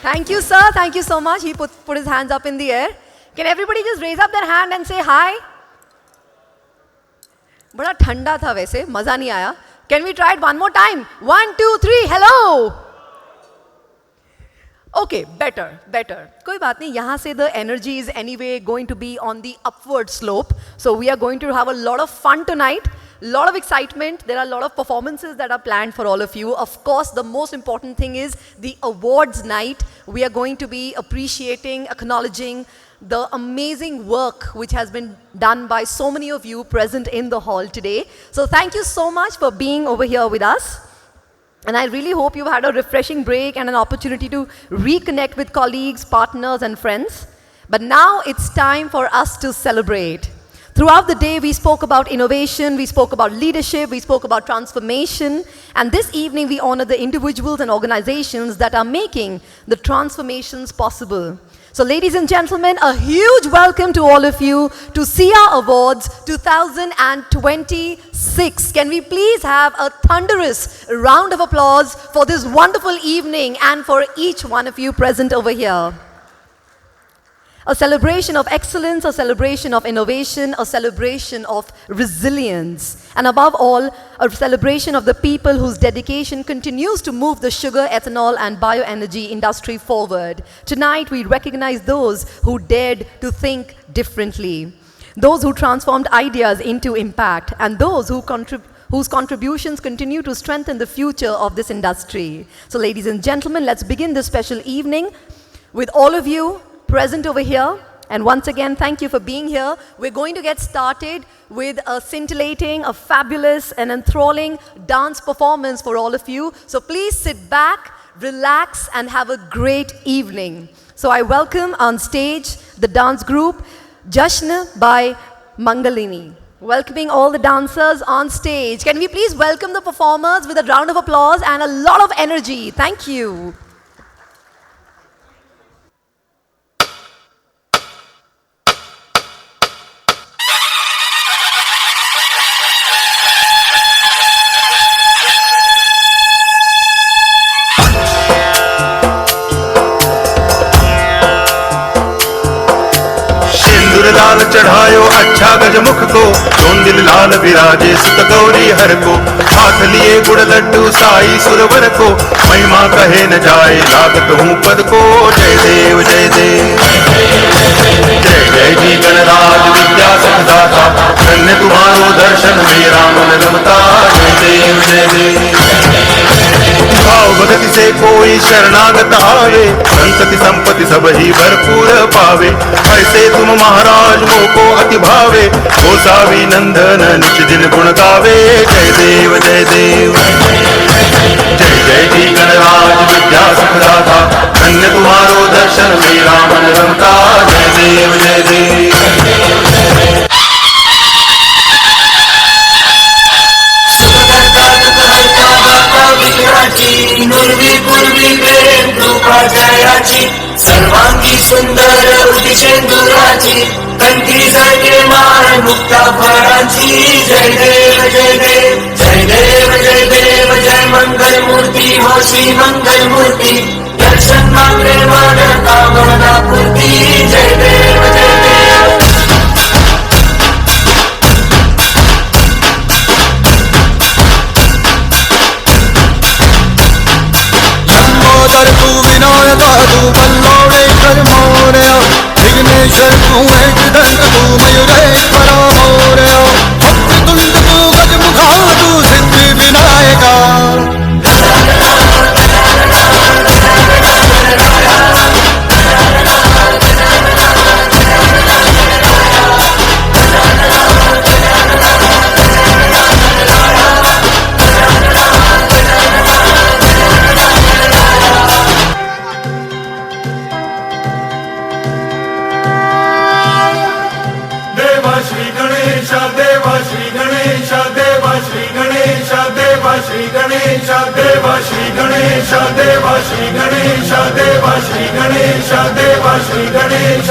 Thank you, sir. Thank you so much. He put his hands up in the air. Can everybody just raise up their hand and say hi? बड़ा ठंडा था वैसे, मजा नहीं आया. Can we try it one more time? 1, 2, 3, hello. Okay, better. कोई बात नहीं, यहाँ से the energy is anyway going to be on the upward slope. So we are going to have a lot of fun tonight. Lot of excitement. There are a lot of performances that are planned for all of you. Of course, the most important thing is the awards night. We are going to be appreciating, acknowledging the amazing work which has been done by so many of you present in the hall today. So thank you so much for being over here with us. And I really hope you've had a refreshing break and an opportunity to reconnect with colleagues, partners, and friends. But now it's time for us to celebrate. Throughout the day, we spoke about innovation, we spoke about leadership, we spoke about transformation, and this evening we honor the individuals and organizations that are making the transformations possible. So ladies and gentlemen, a huge welcome to all of you to SIA Awards 2026. Can we please have a thunderous round of applause for this wonderful evening and for each one of you present over here. A celebration of excellence, a celebration of innovation, a celebration of resilience, and above all, a celebration of the people whose dedication continues to move the sugar, ethanol, and bioenergy industry forward. Tonight, we recognize those who dared to think differently, those who transformed ideas into impact, and those whose contributions continue to strengthen the future of this industry. So, ladies and gentlemen, let's begin this special evening with all of you present over here. And once again, thank you for being here. We're going to get started with a scintillating, a fabulous, and enthralling dance performance for all of you. So please sit back, relax, and have a great evening. So I welcome on stage the dance group Jashn by Mangalini. Welcoming all the dancers on stage. Can we please welcome the performers with a round of applause and a lot of energy? Thank you. चढ़ायो अच्छा गजमुख को चोंदिल लाल विराजे सुत गौरी हर को हाथ लिए गुड़ लड्डू साई सुरवर को महिमा कहे न जाए लागत हूँ पद को जय देव जय देव जय जय जी गणराज विद्या सुखदाता धन्य तुम्हारो दर्शन मेरा मन रमता जय देव जय देव भाव भगति से कोई शरणागत आवे संतति संपत्ति सब ही भरपूर पावे ऐसे तुम महाराज मोको अति भावे गोसावी नंदन निच दिन गुण गावे जय देव जय देव जय जय जी गणराज विद्या सुखदाता धन्य तुम्हारो दर्शन मेरा मन रमता जय देव जय देव सर्वांगी सुंदर उदिशेंदुराची कंठी जळके माळ मुक्ता फळांची जय देव जय देव जय देव जय देव जय मंगल मूर्ती हो श्री मंगल मूर्ती दर्शन मांगे मन कामना पूर्ती जय देव जय देव लंबोदर तू विनायका तू बल्लौडेश्वर मौर्य विघ्नेश्वर तू एकदंत तू मयूरेश्वरा मौर्य वक्रतुंड तू गजमुखा तू सिद्धि विनायका श्री गणेश देवा श्री गणेश देवा श्री गणेश देवा श्री गणेश देवा श्री गणेश देवा श्री गणेश देवा श्री गणेश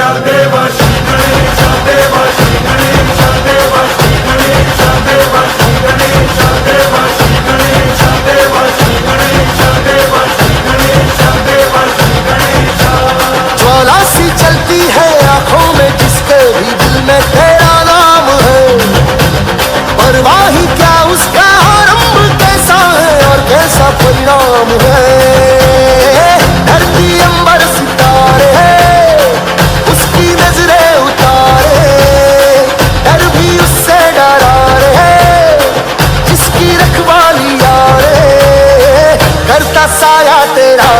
देवा श्री गणेश देवा श्री गणेश देवा श्री गणेश देवा श्री गणेश देवा श्री गणेश देवा श्री गणेश साया तेरा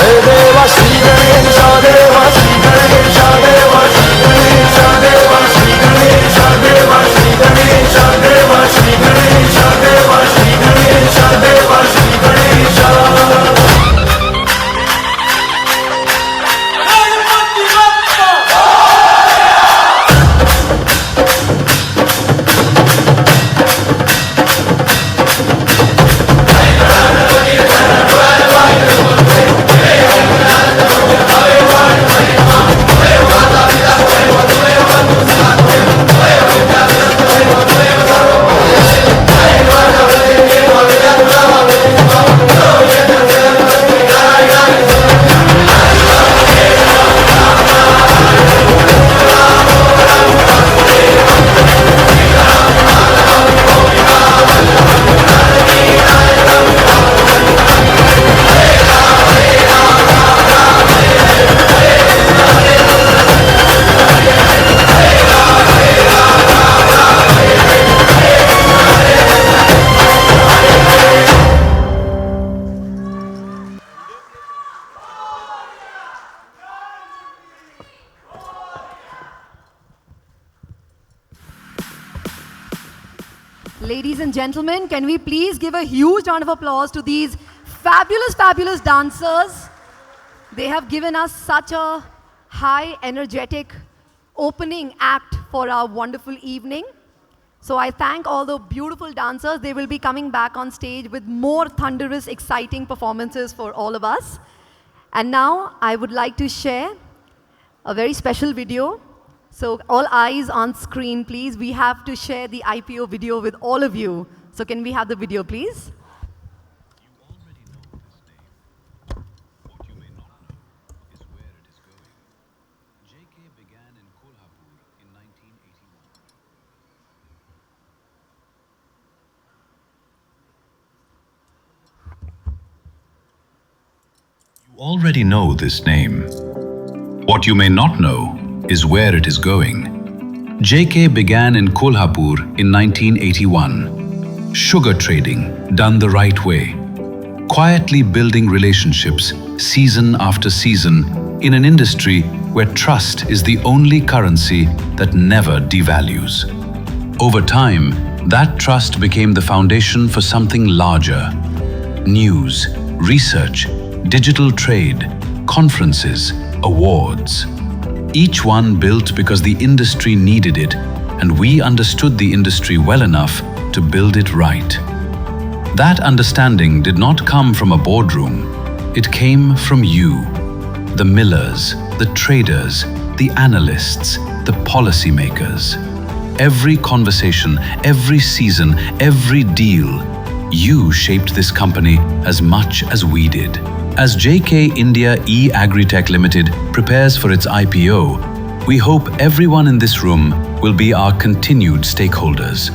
हे देवा श्री गणेश देवा श्री गणेश देवा श्री गणेश देवा श्री गणेश देवा श्री गणेश देवा श्री गणेश देवा श्री गणेश देवा Shri Ganesh Ladies and gentlemen, can we please give a huge round of applause to these fabulous, fabulous dancers? They have given us such a high, energetic opening act for our wonderful evening. So I thank all the beautiful dancers. They will be coming back on stage with more thunderous, exciting performances for all of us. And now I would like to share a very special video. So all eyes on screen, please. We have to share the IPO video with all of you. So can we have the video, please? You already know this name. What you may not know is where it is going. JK began in Kolhapur in 1981. Sugar trading done the right way. Quietly building relationships season after season in an industry where trust is the only currency that never devalues. Over time, that trust became the foundation for something larger. News, research, digital trade, conferences, awards. Each one built because the industry needed it, and we understood the industry well enough to build it right. That understanding did not come from a boardroom. It came from you, the millers, the traders, the analysts, the policymakers. Every conversation, every season, every deal, you shaped this company as much as we did. As JK India E-Agritech Limited prepares for its IPO, we hope everyone in this room will be our continued stakeholders.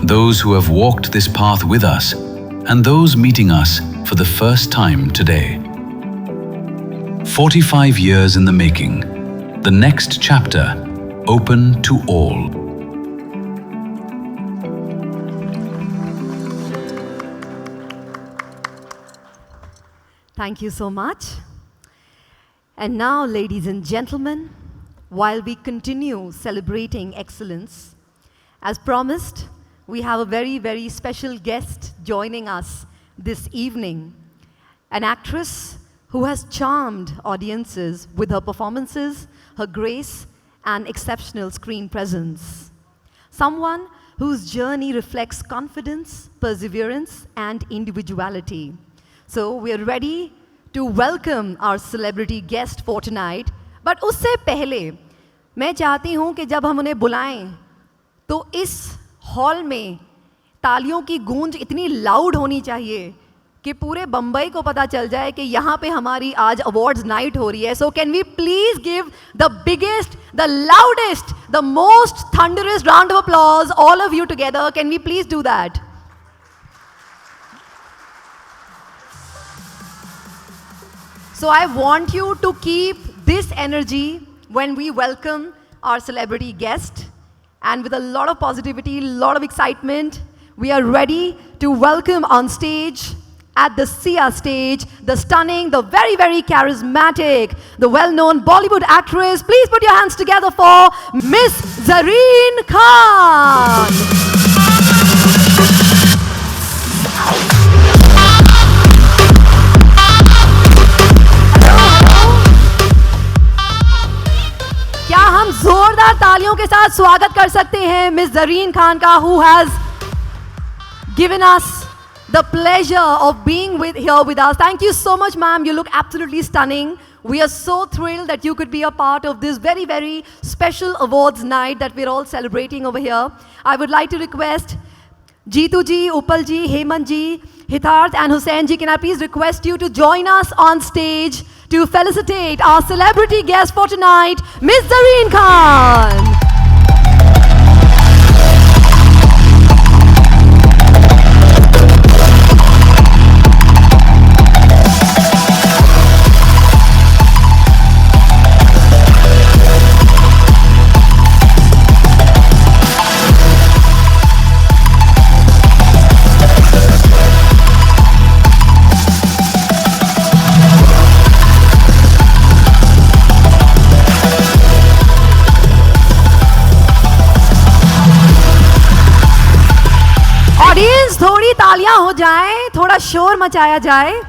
Those who have walked this path with us, and those meeting us for the first time today. 45 years in the making, the next chapter open to all. Thank you so much. And now, ladies and gentlemen, while we continue celebrating excellence, as promised, we have a very, very special guest joining us this evening. An actress who has charmed audiences with her performances, her grace, and exceptional screen presence. Someone whose journey reflects confidence, perseverance, and individuality. So we are ready to welcome our celebrity guest for tonight. But उससे पहले मैं चाहती हूँ कि जब हम उन्हें बुलाएं तो इस हॉल में तालियों की गूंज इतनी लाउड होनी चाहिए कि पूरे बम्बई को पता चल जाए कि यहाँ पे हमारी आज अवार्ड्स नाइट हो रही है. So can we please give the biggest, the loudest, the most thunderous round of applause, all of you together. Can we please do that? So I want you to keep this energy when we welcome our celebrity guest. And with a lot of positivity, a lot of excitement, we are ready to welcome on stage at the Sia stage, the stunning, the very, very charismatic, the well-known Bollywood actress. Please put your hands together for Miss Zareen Khan. क्या हम जोरदार तालियों के साथ स्वागत कर सकते हैं मिस जरीन खान का, who has given us the pleasure of being here with us. Thank you so much, ma'am. You look absolutely stunning. We are so thrilled that you could be a part of this very, very special awards night that we're all celebrating over here. I would like to request Jeetu ji, Upal ji, Hemant ji, Hitarth and Hussain ji, can I please request you to join us on stage to felicitate our celebrity guest for tonight, Miss Zareen Khan. Audience थोड़ी तालियां हो जाएं, थोड़ा शोर मचाया जाए.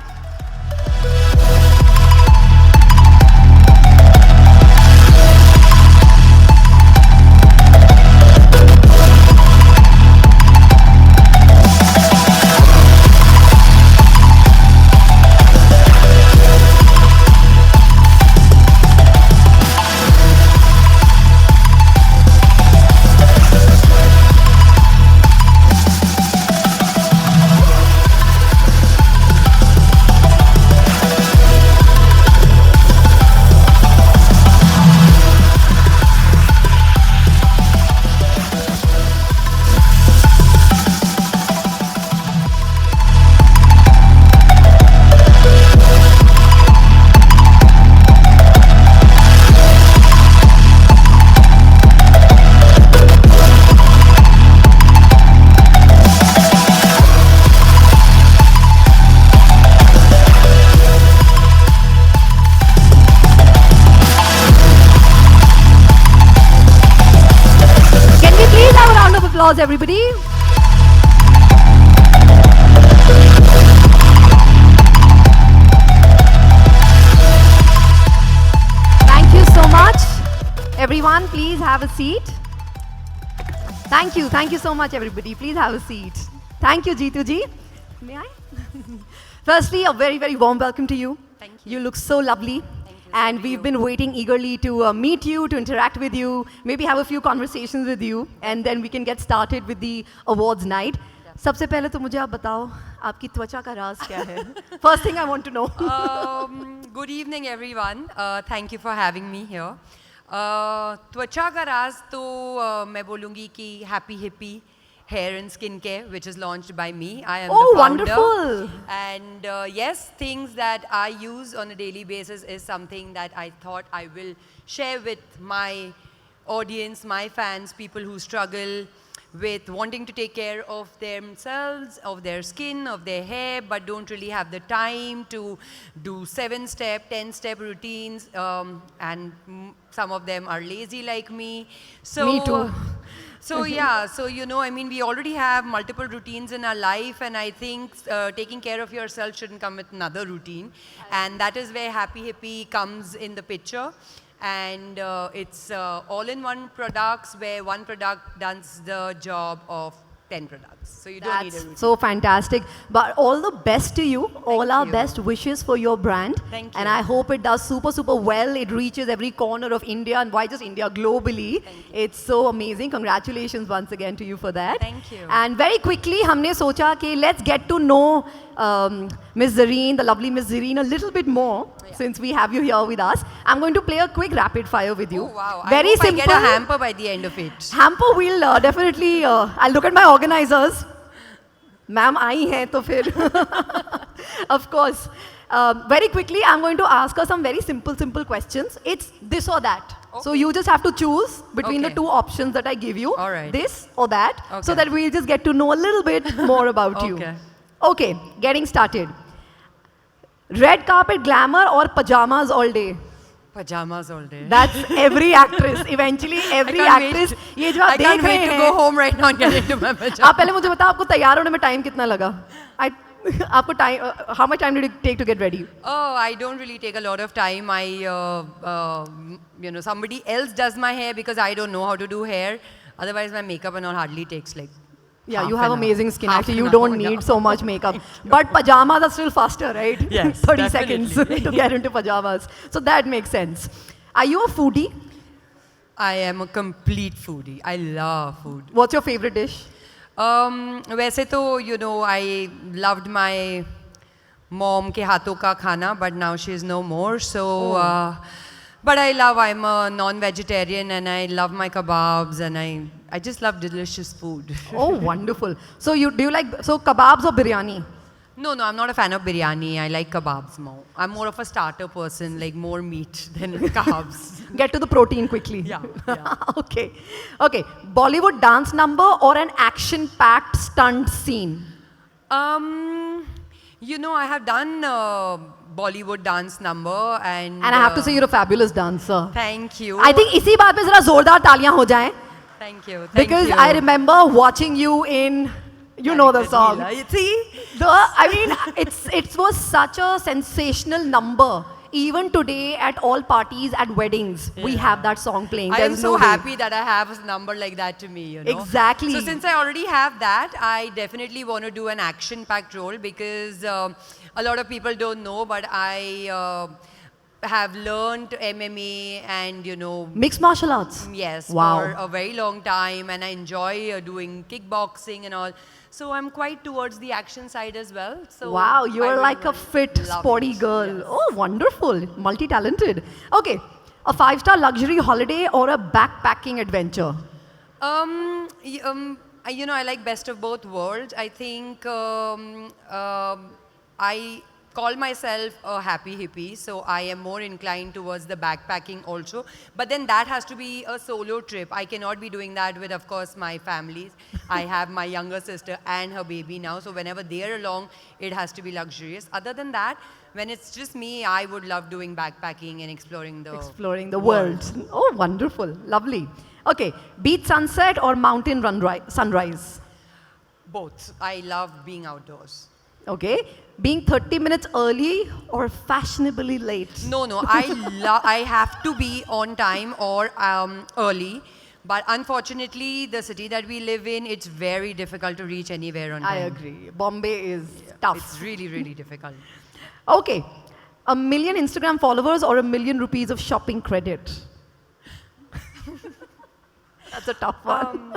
Applause, everybody. Thank you so much. Everyone, please have a seat. Thank you so much, everybody. Please have a seat. Thank you, Jeetu ji. May I? Firstly, a very, very warm welcome to you. Thank you. You look so lovely. And we've been waiting eagerly to meet you, to interact with you, maybe have a few conversations with you, and then we can get started with the awards night. सबसे पहले तो मुझे आप बताओ, आपकी त्वचा का राज क्या है? First thing I want to know. Good evening, everyone. Thank you for having me here. त्वचा का राज तो मैं बोलूँगी कि Happy Hippie Hair and Skincare, which is launched by me. I am the founder. Wonderful. And yes, things that I use on a daily basis is something that I thought I will share with my audience, my fans, people who struggle with wanting to take care of themselves, of their skin, of their hair, but don't really have the time to do 7-step, 10-step routines, and some of them are lazy like me. So, me too. So yeah, so you know, I mean, we already have multiple routines in our life, and I think taking care of yourself shouldn't come with another routine, and that is where Happy Hippie comes in the picture. And it's all-in-one products where one product does the job of 10 products. So you don't need a routine. So fantastic. But all the best to you. All our you. best wishes for your brand. Thank And you. I hope it does super, super well. It reaches every corner of India, and why just India, globally. It's so amazing. Congratulations once again to you for that. Thank you. And very quickly, हमने सोचा कि let's get to know Miss Zareen, the lovely Miss Zareen, a little bit more since we have you here with us. I'm going to play a quick rapid fire with you. Oh wow! Very I hope simple. I get a hamper by the end of it. Hamper will definitely. I'll look at my organizers. Ma'am, आई हैं तो फिर. Of course. Very quickly, I'm going to ask her some very simple questions. It's this or that. So you just have to choose between the Okay. two options that I give you. All right. This or that. So Okay. that we'll just get to know a little bit more about you. Okay. Okay, getting started. Red carpet glamour or pajamas all day? Pajamas all day. That's every actress. Eventually, every actress. ये जो आप I can't देख रहे wait to हैं. go home right now and get into my pajamas. आप पहले मुझे बताओ आपको तैयार होने में टाइम कितना लगा? आपको time how much time did it take to get ready? Oh, I don't really take a lot of time. Somebody else does my hair because I don't know how to do hair. Otherwise, my makeup and all hardly takes like. Yeah, half you have an hour. amazing skin. Half Actually, an you don't hour, need yeah. so much makeup. But pajamas are still faster, right? Yes, 30 definitely. seconds to get into pajamas. So that makes sense. Are you a foodie? I am a complete foodie. I love food. What's your favorite dish? वैसे तो I loved my mom के हाथों का खाना, but now she is no more. So, but I'm a non-vegetarian and I love my kebabs and I just love delicious food. Oh, wonderful. So do you like kebabs or biryani? No, I'm not a fan of biryani. I like kebabs more. I'm more of a starter person, like more meat than carbs. Get to the protein quickly. Yeah. Okay. Bollywood dance number or an action-packed stunt scene? I have done Bollywood dance number and And I have to say you're a fabulous dancer. Thank you. I think इसी बात पे जरा जोरदार तालियां हो जाएं. Thank you. Because you. I remember watching you in, you know the song. You see? It was such a sensational number. Even today, at all parties, at weddings, we have that song playing. I am There's so no way. happy that I have a number like that to me, Exactly. So since I already have that, I definitely want to do an action-packed role because a lot of people don't know, but I have learned MMA and, Mixed martial arts. yes, Wow. for a very long time, and I enjoy doing kickboxing and all. So I'm quite towards the action side as well. So Wow, I you're would like a love fit, sporty it, girl. yes. Oh, wonderful. Multi-talented. Okay. A 5-star luxury holiday or a backpacking adventure? I like best of both worlds. I think I call myself a happy hippie, so I am more inclined towards the backpacking also. But then that has to be a solo trip. I cannot be doing that with, of course, my families. I have my younger sister and her baby now, so whenever they're along, it has to be luxurious. Other than that, when it's just me, I would love doing backpacking and exploring the world. Oh, wonderful. Lovely. Okay. Beach sunset or mountain sunrise? Both. I love being outdoors. Okay. Being 30 minutes early or fashionably late? No, I have to be on time or early. But unfortunately, the city that we live in, it's very difficult to reach anywhere on time. I agree. Bombay is tough. It's really, really difficult. Okay. 1 million Instagram followers or 1 million rupees of shopping credit? That's a tough one.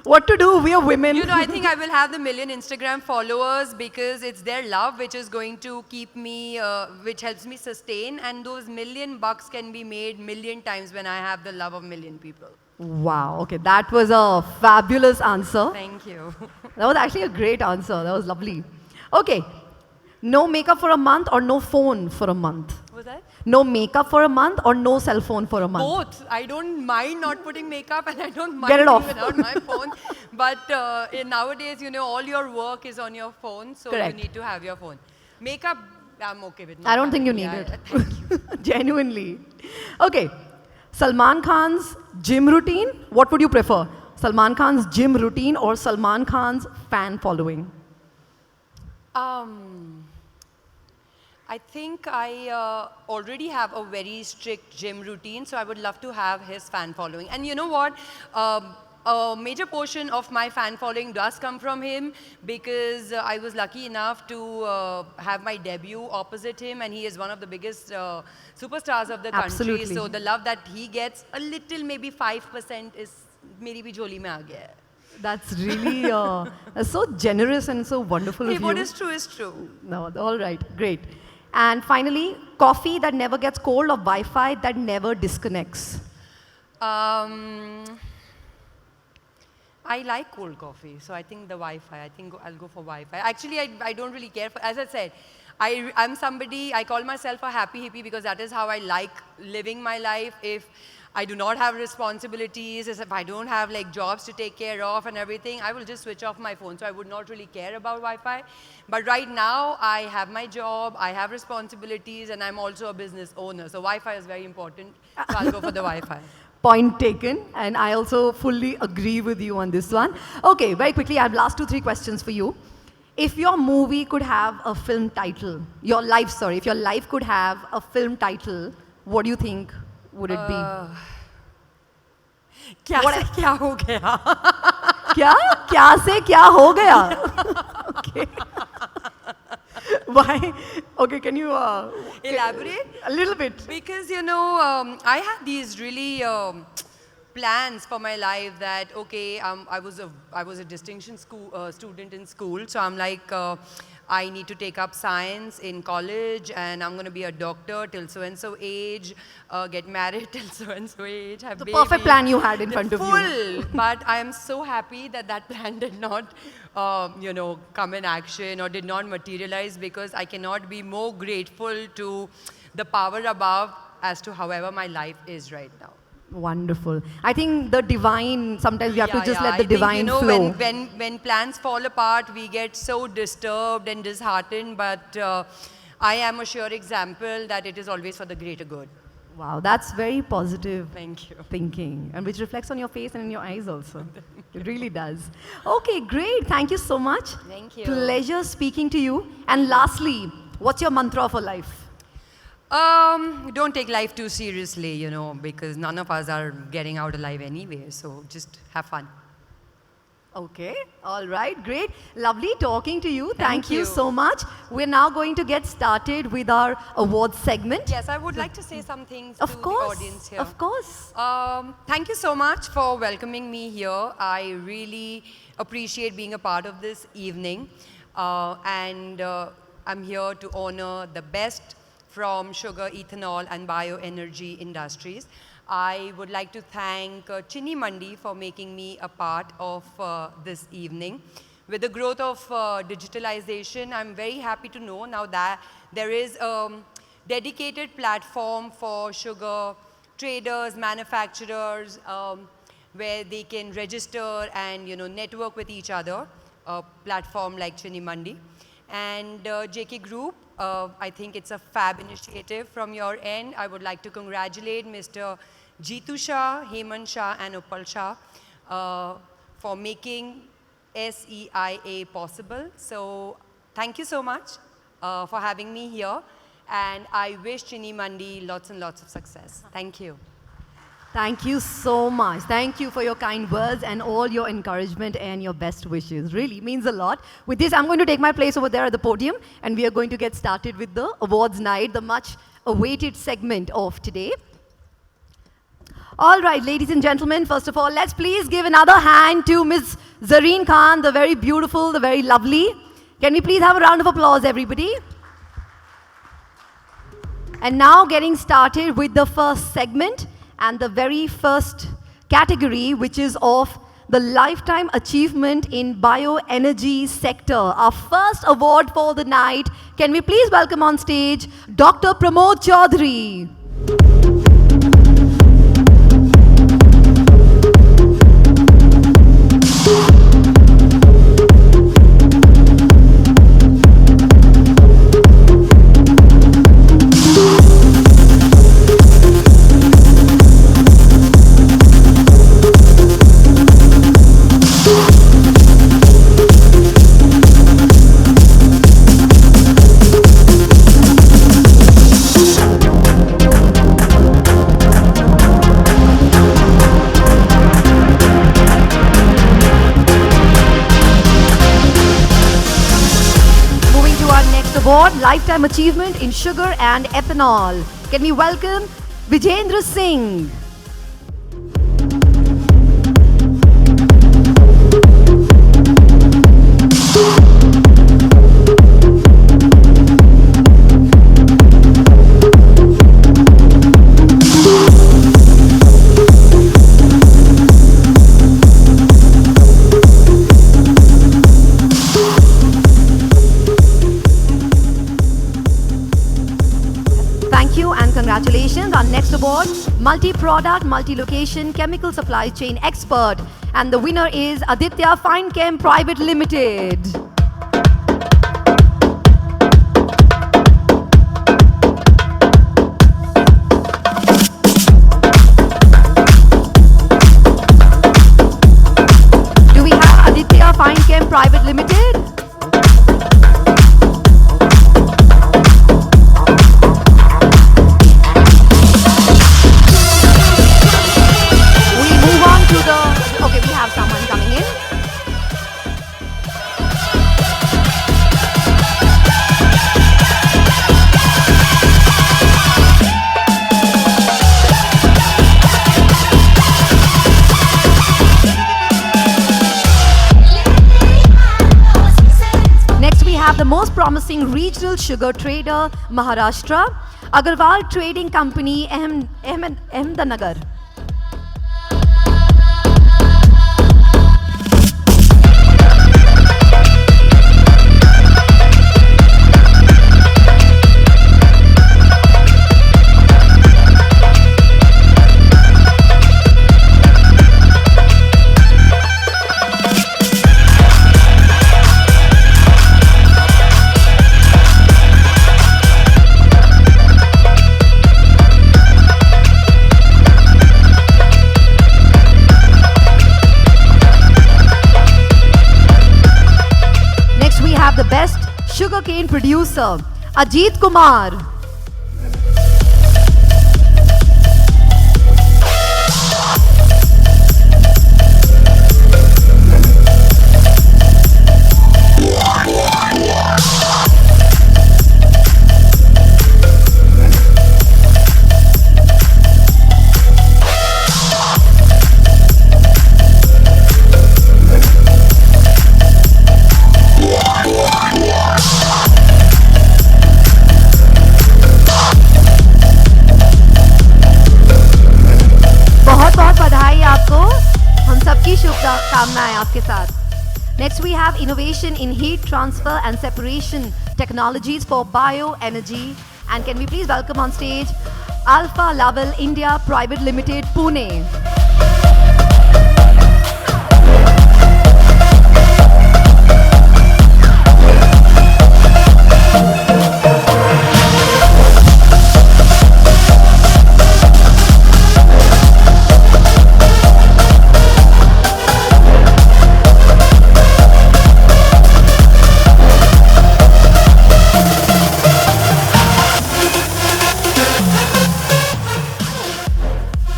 What to do? We are women. I think I will have the 1 million Instagram followers because it's their love which is going to keep me, which helps me sustain. And those $1 million can be made 1 million times when I have the love of 1 million people. Wow. Okay. That was a fabulous answer. Thank you. That was actually a great answer. That was lovely. Okay. No makeup for a month or no phone for a month? What was that? No makeup for a month or no cell phone for a month? Both. I don't mind not putting makeup and I don't mind Get it being off. without my phone. But nowadays, all your work is on your phone, so Correct. you need to have your phone. Makeup, I'm okay with. I don't think you need it. Genuinely. Okay. Salman Khan's gym routine. What would you prefer? Salman Khan's gym routine or Salman Khan's fan following? I think I already have a very strict gym routine, so I would love to have his fan following. And you know what? A major portion of my fan following does come from him because I was lucky enough to have my debut opposite him, and he is one of the biggest superstars of the country. Absolutely. So the love that he gets, a little, maybe 5% is meri bhi jholi mein aa gaya hai. That's really that's so generous and so wonderful Hey, of what you. is true is true. No, all right, great. And finally, coffee that never gets cold or Wi-Fi that never disconnects? I like cold coffee, so I think the Wi-Fi. I think I'll go for Wi-Fi. Actually, I don't really care for, as I said, I'm somebody, I call myself a happy hippie because that is how I like living my life. If I do not have responsibilities, if I don't have like jobs to take care of and everything, I will just switch off my phone. So I would not really care about Wi-Fi. But right now, I have my job, I have responsibilities, and I'm also a business owner. So Wi-Fi is very important. So I'll go for the Wi-Fi. Point taken, and I also fully agree with you on this one. Okay, very quickly, I have last 2-3 questions for you. If your movie could have a film title, if your life could have a film title, what do you think would it be? क्या से क्या हो गया? क्या से क्या हो गया? Okay. Why? Okay, can you Elaborate? a little bit? Because, I had these really plans for my life that, okay, I was a distinction student in school, so I'm like, I need to take up science in college, and I'm going to be a doctor till so-and-so age, get married till so-and-so age, have The baby. perfect plan you had in front of you. Full. But I am so happy that that plan did not, come in action or did not materialize, because I cannot be more grateful to the power above as to however my life is right now. Wonderful. I think the divine, sometimes we have to just let I the divine think, flow. When plans fall apart, we get so disturbed and disheartened, but I am a sure example that it is always for the greater good. Wow, that's very positive Thank you. thinking, and which reflects on your face and in your eyes also. It really does. Okay, great. Thank you so much. Thank you. Pleasure speaking to you. And lastly, what's your mantra for life? Don't take life too seriously, because none of us are getting out alive anyway, so just have fun. Okay, all right, great. Lovely talking to you. Thank you you. so much. We're now going to get started with our awards segment. Yes, I would like to say some things Of to the course, audience here. of course. Thank you so much for welcoming me here. I really appreciate being a part of this evening. And I'm here to honor the best from sugar, ethanol, and bioenergy industries. I would like to thank Chini Mandi for making me a part of this evening. With the growth of digitalization, I'm very happy to know now that there is a dedicated platform for sugar traders, manufacturers, where they can register and network with each other, a platform like Chini Mandi. And JK Group, I think it's a fab initiative from your end. I would like to congratulate Mr. Jeetu Shah, Hemant Shah, and Uppal Shah for making SEIA possible. So thank you so much for having me here. And I wish Chini Mandi lots and lots of success. Thank you. Thank you so much. Thank you for your kind words and all your encouragement and your best wishes. Really means a lot. With this, I'm going to take my place over there at the podium, and we are going to get started with the awards night, the much awaited segment of today. All right, ladies and gentlemen, first of all, let's please give another hand to Ms. Zareen Khan, the very beautiful, the very lovely. Can we please have a round of applause, everybody? And now getting started with the first segment and the very first category, which is of the Lifetime Achievement in Bioenergy Sector. Our first award for the night. Can we please welcome on stage Dr. Pramod Chaudhary. Award, Lifetime Achievement in Sugar and Ethanol. Can we welcome Vijendra Singh? award, multi-product, multi-location chemical supply chain expert. And the winner is Aditya Fine Chem Private Limited. Do we have Aditya Fine Chem Private Limited? Okay, we have someone coming in. Next, we have the most promising regional sugar trader, Maharashtra, Agarwal Trading Company, Ahmednagar. The best sugarcane producer, Ajit Kumar. शुभकामनाएं आपके साथ. Next we have innovation in heat transfer and separation technologies for bioenergy. And can we please welcome on stage Alpha Laval India Private Limited, Pune.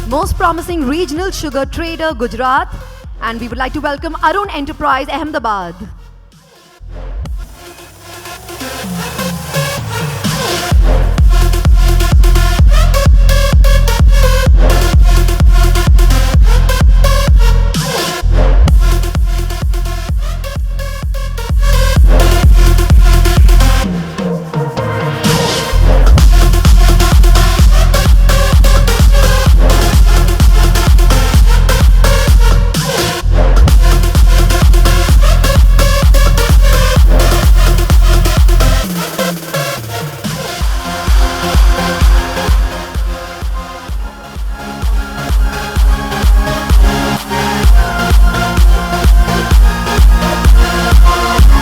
Most promising regional sugar trader, Gujarat. And we would like to welcome Arun Enterprise, Ahmedabad.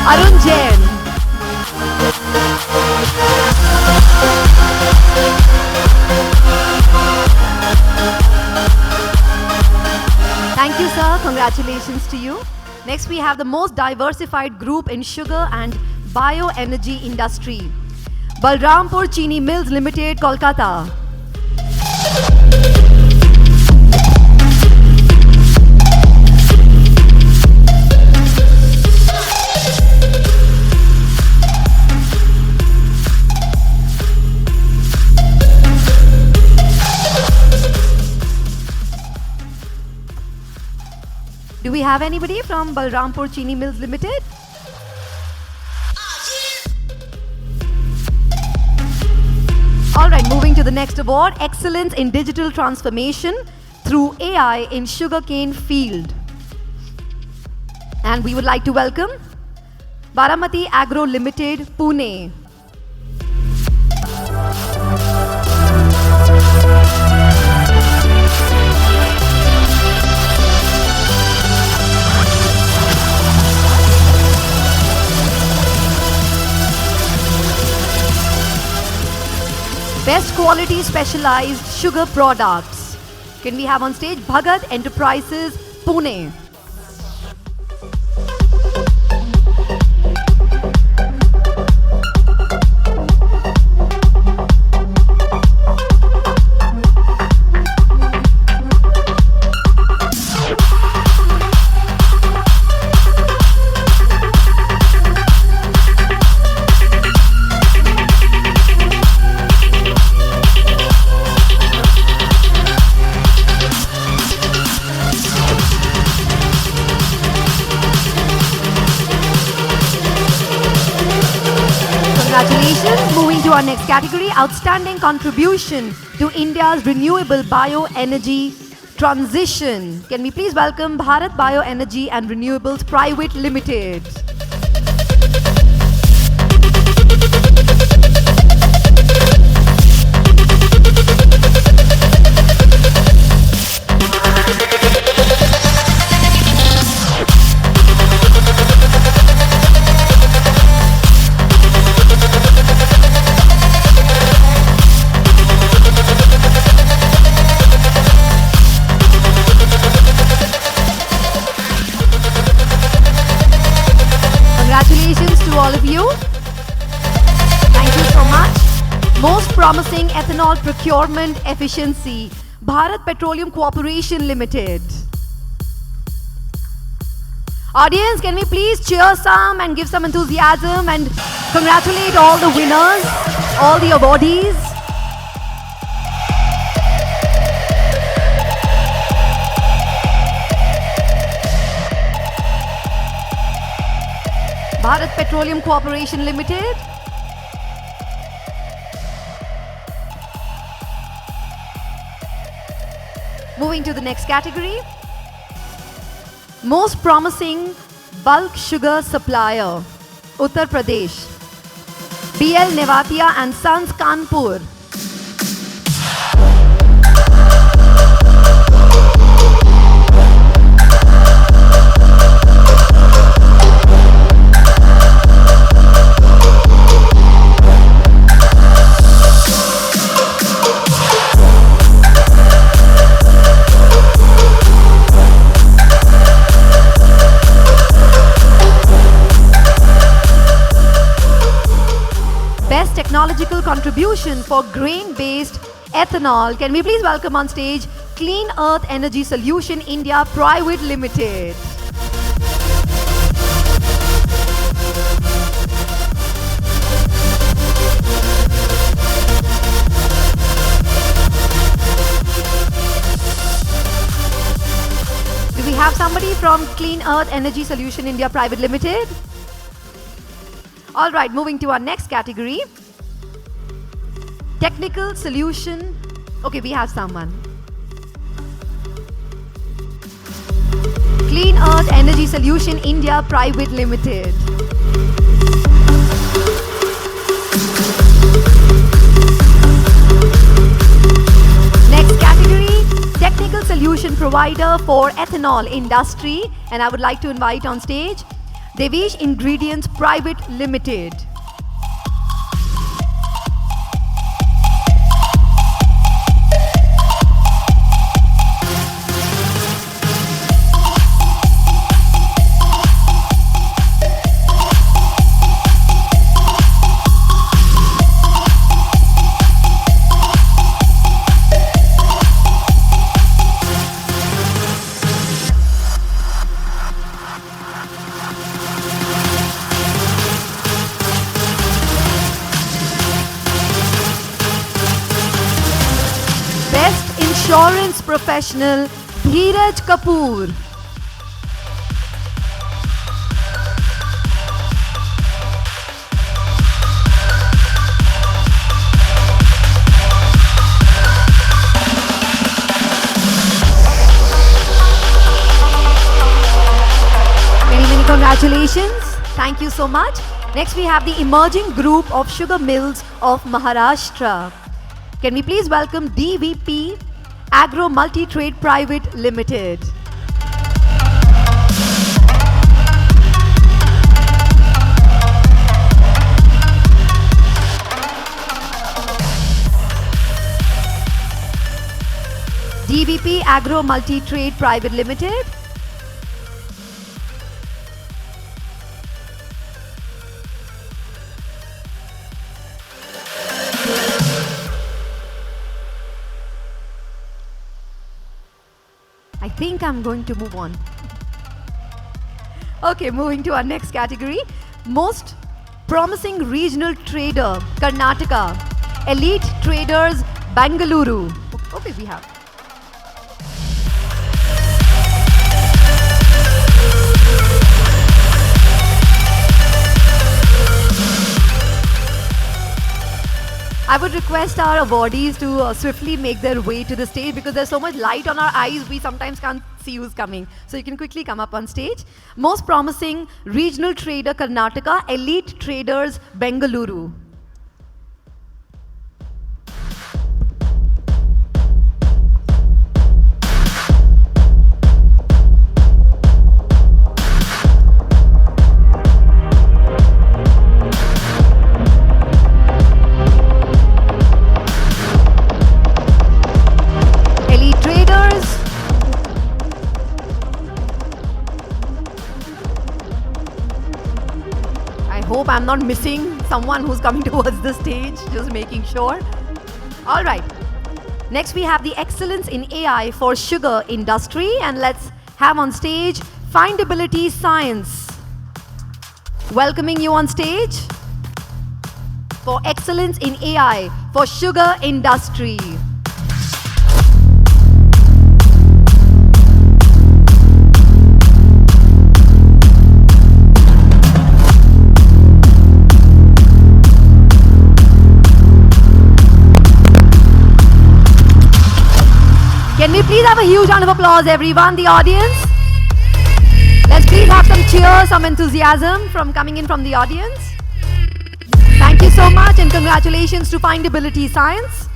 Arun Jain. Thank you, sir. Congratulations to you. Next, we have the most diversified group in sugar and bioenergy industry. Balrampur Chini Mills Limited, Kolkata. Do we have anybody from Balrampur Chini Mills Limited? All right, moving to the next award, Excellence in Digital Transformation through AI in Sugarcane Field. And we would like to welcome Baramati Agro Limited, Pune. quality specialized sugar products. Can we have on stage Bhagat Enterprises, Pune? Congratulations. Moving to our next category, outstanding contribution to India's renewable bioenergy transition. Can we please welcome Bharat Bioenergy and Renewables Private Limited? Congratulations to all of you. Thank you so much. Most promising ethanol procurement efficiency, Bharat Petroleum Corporation Limited. Audience, can we please cheer some and give some enthusiasm and congratulate all the winners, all the awardees. Bharat Petroleum Corporation Limited. Moving to the next category. Most promising bulk sugar supplier, Uttar Pradesh. BL Nevatia and Sons, Kanpur. Best technological contribution for grain-based ethanol. Can we please welcome on stage Clean Earth Energy Solution India Private Limited. Do we have somebody from Clean Earth Energy Solution India Private Limited? All right, moving to our next category. Technical solution. Okay, we have someone. Clean Earth Energy Solution India Private Limited. Next category, technical solution provider for ethanol industry. And I would like to invite on stage Devish Ingredients Private Limited. Insurance professional Dheeraj Kapoor. Many congratulations. Thank you so much. Next we have the emerging group of sugar mills of Maharashtra. Can we please welcome DVP Agro Multi-Trade Private Limited. DVP Agro Multi Trade Private Limited, I think I'm going to move on. Okay, moving to our next category. Most promising regional trader, Karnataka. Elite Traders, Bangalore. Okay, we have. I would request our awardees to swiftly make their way to the stage because there's so much light on our eyes, we sometimes can't see who's coming. So you can quickly come up on stage. Most promising regional trader, Karnataka. Elite Traders, Bengaluru. Hope I'm not missing someone who's coming towards the stage, just making sure. All right. Next we have the excellence in AI for sugar industry, and let's have on stage Findability Science. Welcoming you on stage for excellence in AI for sugar industry. Can we please have a huge round of applause, everyone, the audience? Let's please have some cheers, some enthusiasm from coming in from the audience. Thank you so much and congratulations to Findability Science.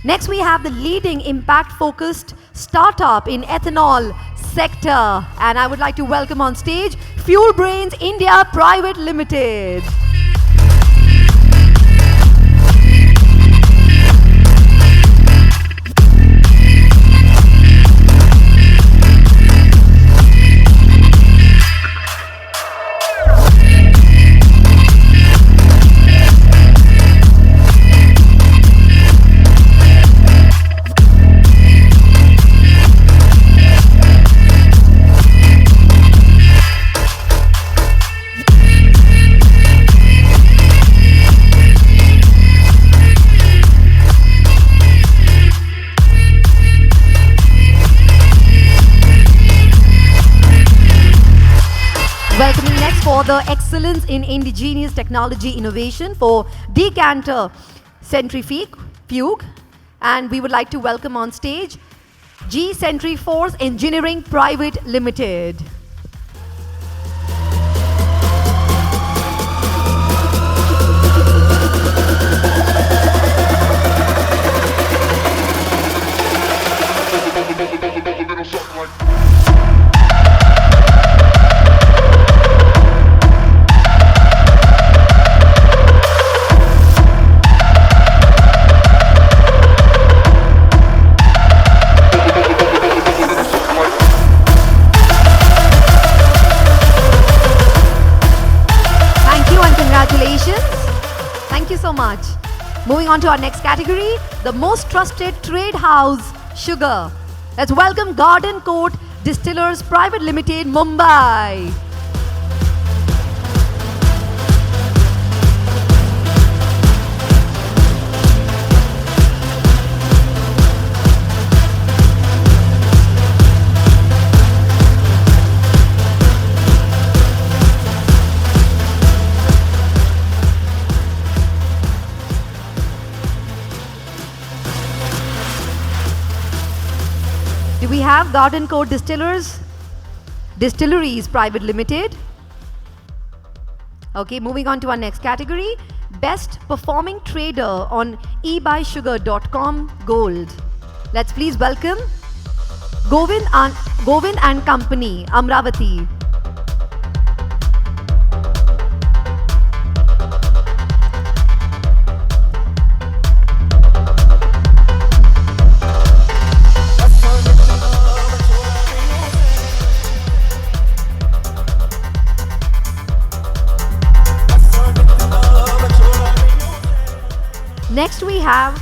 Next, we have the leading impact-focused startup in ethanol sector. And I would like to welcome on stage Fuel Brains India Private Limited. Welcoming next for the excellence in indigenous technology innovation for Decanter Centrifuge. And we would like to welcome on stage G Centriforce Engineering Private Limited. Thank you so much. Moving on to our next category, the most trusted trade house, sugar. Let's welcome Garden Court Distillers Private Limited, Mumbai. We have Garden Court Distilleries Private Limited. Okay, moving on to our next category, best performing trader on eBuySugar.com Gold. Let's please welcome Govind and Company, Amravati. have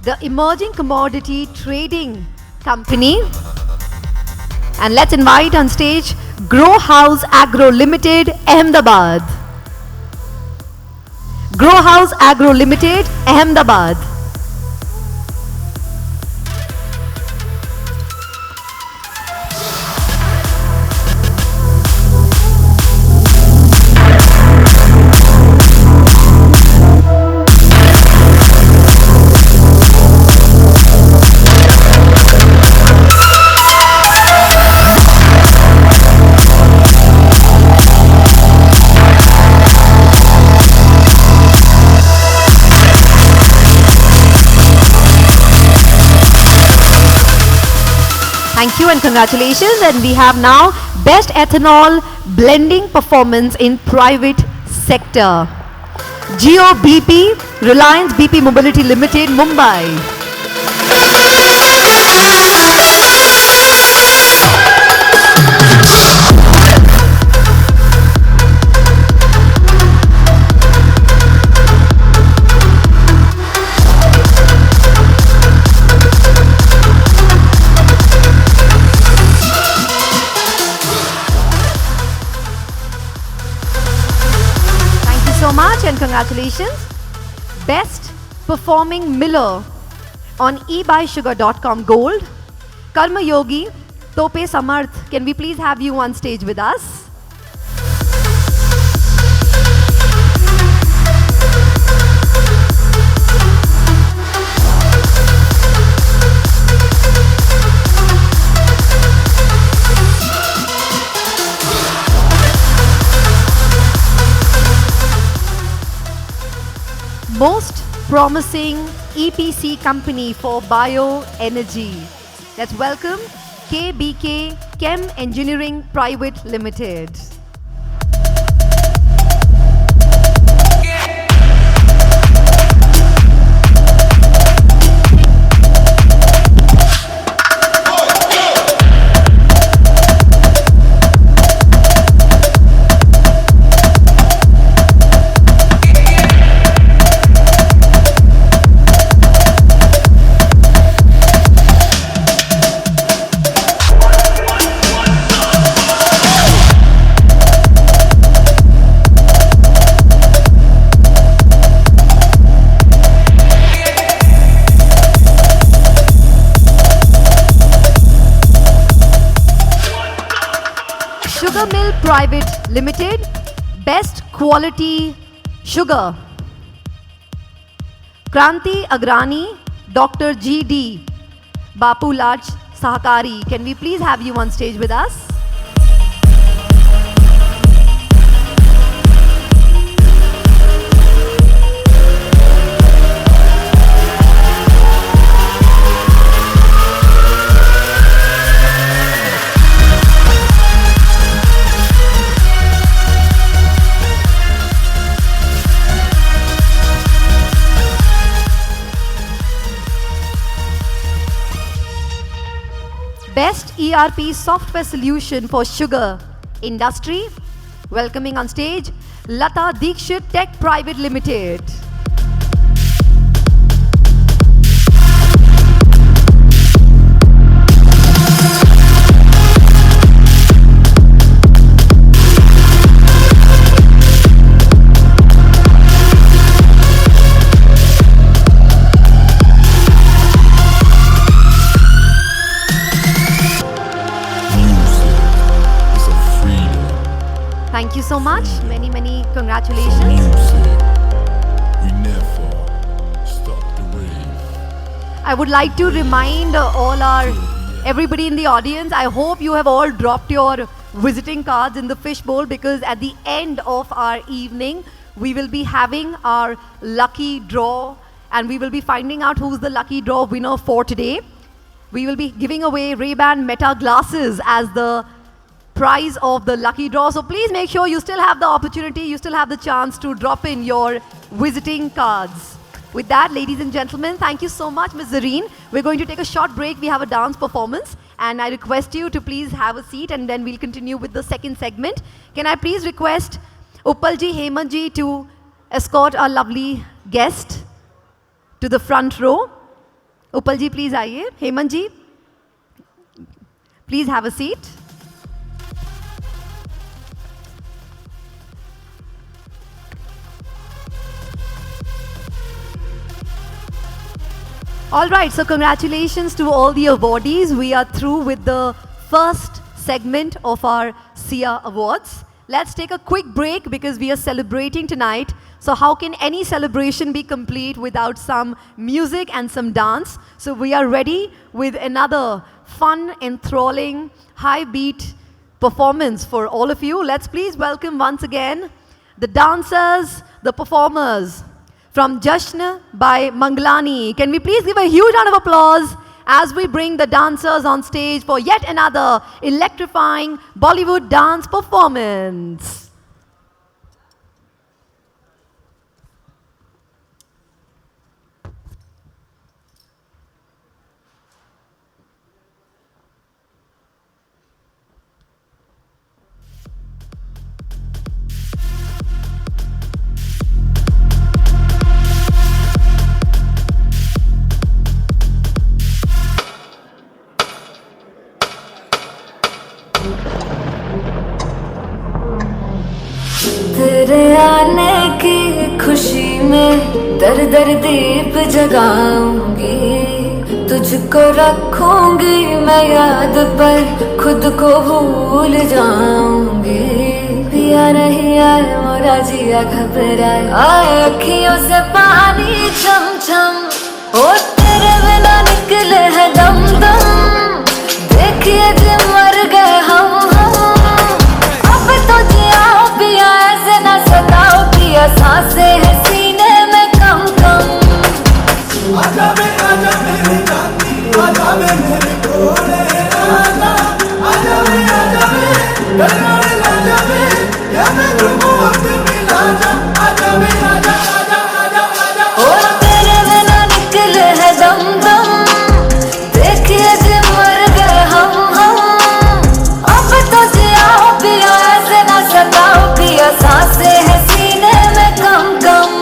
the Emerging Commodity Trading Company. And let's invite on stage Grow House Agro Limited, Ahmedabad. Grow House Agro Limited, Ahmedabad. Thank you and congratulations. And we have now Best Ethanol Blending Performance in Private Sector. Geo BP, Reliance BP Mobility Limited, Mumbai. So much and congratulations. Best Performing Miller on eBuySugar.com Gold. Karma Yogi, Tope Samarth, can we please have you on stage with us? Most promising EPC company for bioenergy. Let's welcome KBK Chem Engineering Private Limited. Sugar Mill Private Limited, Best Quality Sugar. Kranti Agrani, Dr. GD, Bapu Laj Sahakari. Can we please have you on stage with us? Best ERP software solution for sugar industry. Welcoming on stage Lata Dikshit Tech Private Limited. Thank you so much. Many congratulations. We never stop the rave. I would like to remind everybody in the audience, I hope you have all dropped your visiting cards in the fishbowl, because at the end of our evening, we will be having our lucky draw and we will be finding out who's the lucky draw winner for today. We will be giving away Ray-Ban Meta glasses as the prize of the lucky draw. So please make sure you still have the opportunity, you still have the chance to drop in your visiting cards. With that, ladies and gentlemen, thank you so much, Ms. Zareen. We're going to take a short break. We have a dance performance and I request you to please have a seat and then we'll continue with the second segment. Can I please request Uppalji, Hemantji to escort our lovely guest? to the front row. Upal ji, please आइए. Hemant ji, please have a seat. All right, so congratulations to all the awardees. We are through with the first segment of our SIA Awards. Let's take a quick break because we are celebrating tonight. So how can any celebration be complete without some music and some dance? So we are ready with another fun, enthralling, high beat performance for all of you. Let's please welcome once again the dancers, the performers from Jashn by Manglani. Can we please give a huge round of applause as we bring the dancers on stage for yet another electrifying Bollywood dance performance. तेरे आने की खुशी में दर दर दीप जगाऊंगी, तुझको रखूंगी मैं याद पर खुद को भूल जाऊंगी। पिया नहीं आए मोरा जिया घबराए, आए अखियों से पानी छम छम, ओ तेरे बिना निकले है दम दम, देखिए जी मर गए हम अब तो जिया पिया ऐसे न सताओ पिया, सांसें हैं सीने में कम कम। आजा मेरी जाती, आजा मेरे कोने, आजा आजा या मैं मौत मिला जा, आजा आजा आजा आजा। ओ तेरे बिना निकले है दम दम, देखिए जी मर गए हम अब तो जिया पिया ऐसे न सताओ पिया, सांसें हैं सीने में कम कम।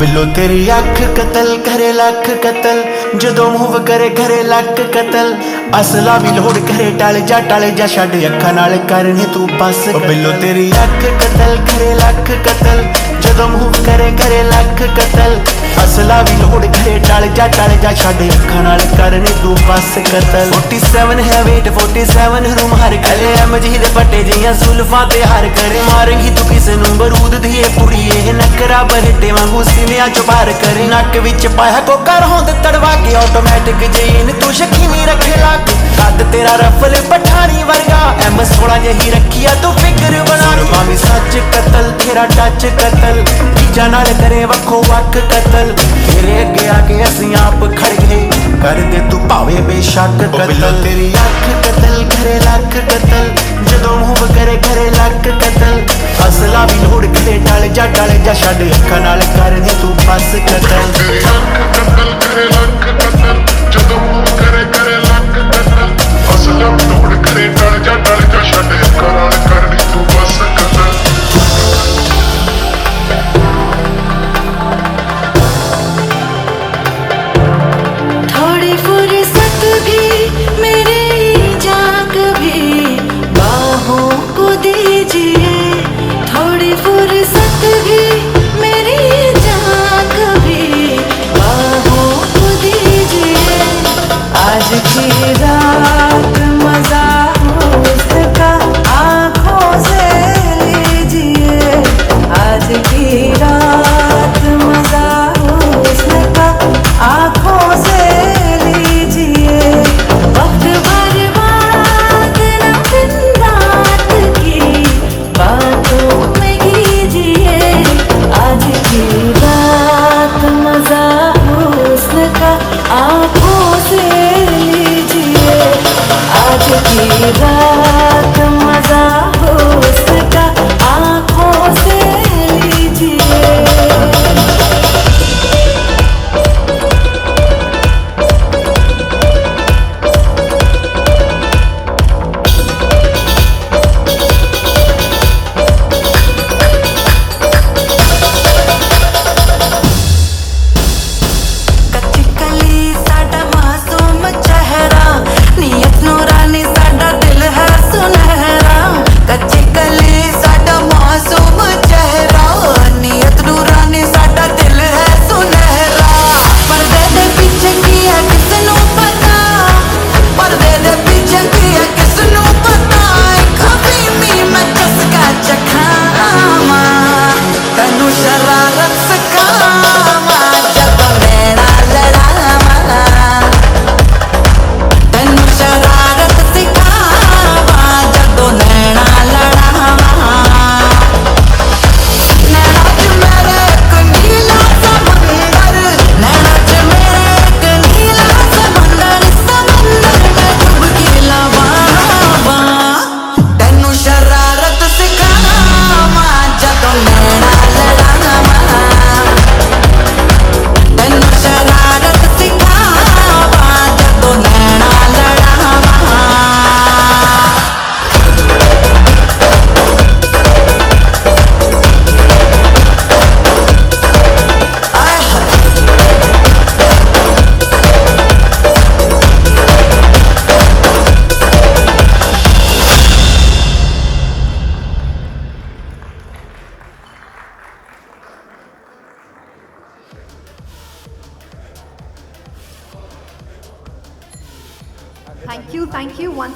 बिल्लो तेरी अख कतल करे लख कतल, जदों मूव करे घरे लख कतल, असला भी लोड करे टल जा छड़ अखां नाल करने तू बस। बिल्लो तेरी अख कतल करे लख कतल, जदों मूव करे घरे लख कतल, असला भी लोड करे टल जा छड़ अखां नाल करने तू बस कतल। 47 है वेट 47 रूम हर गले एमजी दे पट्टे जियां सुल्फां ते हर करे, मारेंगी तू किसे नूं बरूद दी पुड़िए नकरा बरटे वांगू सीनिया चो बाहर करे, नक विच पाया कोकर होंदे तड़वा के ऑटोमैटिक जीन तू शकीनी रखे लाग, कद तेरा रफल पठानी वर्गा M16 जही रखिया तू फिक्र बना। मामी सच कतल तेरा टच कतल, बीजा नाल करे वखो वक कतल, तेरे अगे आके असीं आप खड़ गए कर दे तू भावे बेशक कतल। तेरी अख कतल करे लख कतल, जदों मूव करे घरे लख कतल, असला भी लोड करे टल जा छड़ अखां नाल करने तू बस कतल। तेरी अख कतल करे लख कतल, जदों मूव करे घरे लख कतल, असला भी लोड करे टल जा छड़ अखां नाल करने तू बस कतल। थोड़ी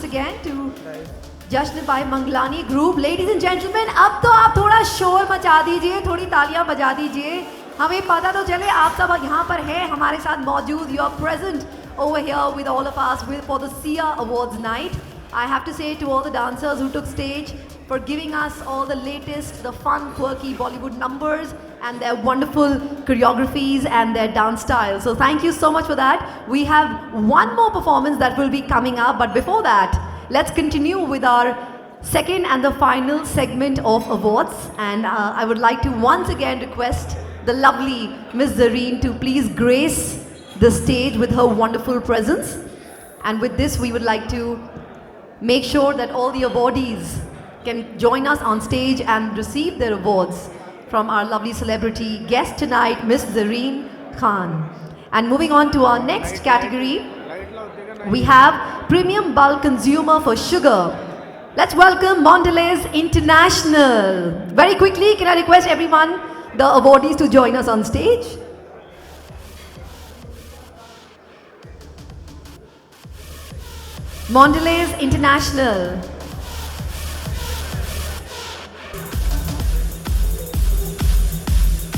again to Jashn by Manglani Group. Ladies and gentlemen, अब तो आप थोड़ा शोर मचा दीजिए, थोड़ी तालियां बजा दीजिए. हमें पता तो चले आप सब यहाँ पर हैं, हमारे साथ मौजूद. You are present over here with all of us for the SIA Awards night. I have to say to all the dancers who took stage for giving us all the latest, the fun, quirky Bollywood numbers and their wonderful choreographies and their dance style. So thank you so much for that. We have one more performance that will be coming up, but before that, let's continue with our second and the final segment of awards. And I would like to once again request the lovely Miss Zareen to please grace the stage with her wonderful presence. And with this, we would like to make sure that all the awardees can join us on stage and receive their awards from our lovely celebrity guest tonight, Miss Zareen Khan. And moving on to our next category, we have Premium Bulk Consumer for Sugar. Let's welcome Mondelez International. Very quickly, can I request everyone, the awardees, to join us on stage? Mondelez International.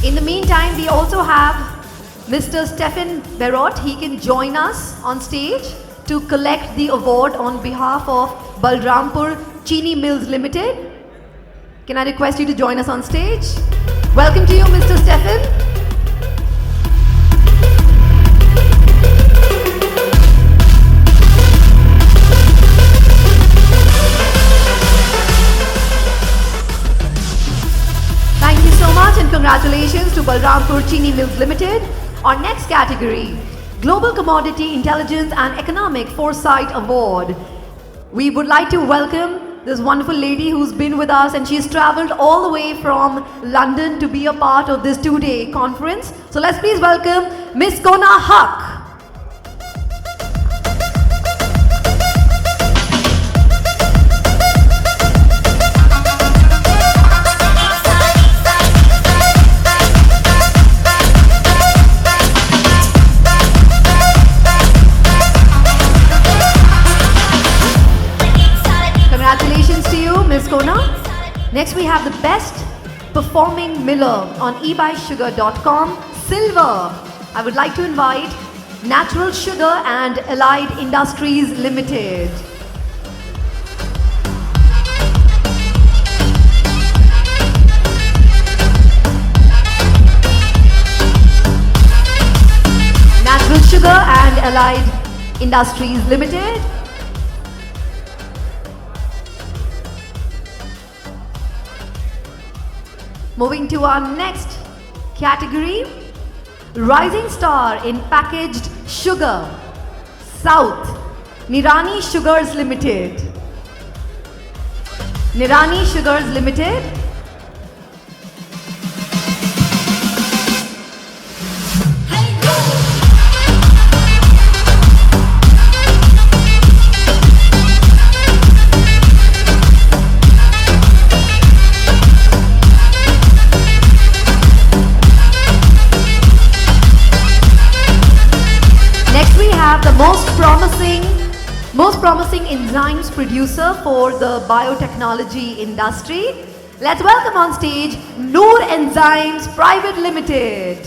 In the meantime, we also have Mr. Stefan Berot. He can join us on stage to collect the award on behalf of Balrampur Chini Mills Limited. Can I request you to join us on stage? Welcome to you, Mr. Stefan. Thank you so much and congratulations to Balrampur Chini Mills Limited. Our next category, Global Commodity Intelligence and Economic Foresight Award. We would like to welcome this wonderful lady who's been with us, and she's traveled all the way from London to be a part of this two-day conference. So let's please welcome Miss Kona Haq. Next we have the best performing miller on eBuySugar.com, Silver. I would like to invite Natural Sugar and Allied Industries Limited. Natural Sugar and Allied Industries Limited. Moving to our next category, Rising Star in Packaged Sugar, South, Nirani Sugars Limited. Nirani Sugars Limited. The most promising enzymes producer for the biotechnology industry. Let's welcome on stage Noor Enzymes Private Limited.